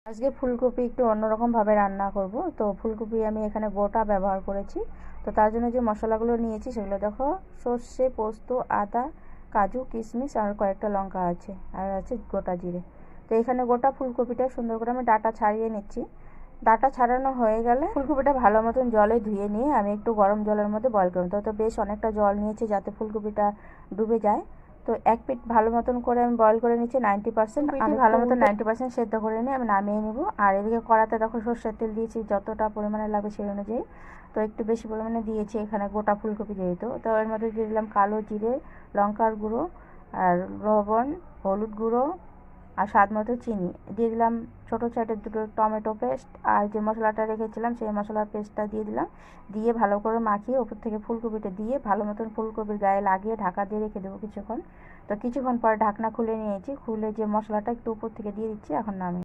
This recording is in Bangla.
আজকে ফুলকপি একটু অন্যরকমভাবে রান্না করব। তো ফুলকপি আমি এখানে গোটা ব্যবহার করেছি। তো তার জন্য যে মশলাগুলো নিয়েছি সেগুলো দেখো, সর্ষে, পোস্ত, আদা, কাজু, কিশমিশ আর কয়েকটা লঙ্কা আছে, আর আছে গোটা জিরে। তো এখানে গোটা ফুলকপিটা সুন্দর করে আমি ডাটা ছাড়িয়ে নিচ্ছি। ডাটা ছাড়ানো হয়ে গেলে ফুলকপিটা ভালো মতন জলে ধুয়ে নিয়ে আমি একটু গরম জলের মধ্যে বয়ল করব। তো বেশ অনেকটা জল নিয়েছি যাতে ফুলকপিটা ডুবে যায়। তো এক পিঠ ভালো মতন করে আমি বয়ল করে নিচ্ছি 90%। আমি ভালো মতন 90% সেদ্ধ করে নিয়ে আমি নামিয়ে নিব। আর এদিকে কড়াতে দেখো সর্ষের তেল দিয়েছি যতটা পরিমাণে লাগবে সেই অনুযায়ী। তো একটু বেশি পরিমাণে দিয়েছি এখানে গোটা ফুলকপি যেহেতু। তো এর মধ্যে দিয়ে দিলাম কালো জিরে, লঙ্কার গুঁড়ো, আর লবণ, হলুদ গুঁড়ো, আর স্বাদ মতো চিনি দিয়ে দিলাম। ছোটো সাইজের দুটো টমেটো পেস্ট, আর যে মশলাটা রেখেছিলাম সেই মশলার পেস্টটা দিয়ে দিলাম। দিয়ে ভালো করে মাখিয়ে ওপর থেকে ফুলকপিটা দিয়ে ভালো মতন ফুলকপির গায়ে লাগিয়ে ঢাকা দিয়ে রেখে দেবো কিছুক্ষণ। তো কিছুক্ষণ পর ঢাকনা খুলে নিয়েছি, খুলে যে মশলাটা একটু উপর থেকে দিয়ে দিচ্ছি, এখন নামিয়ে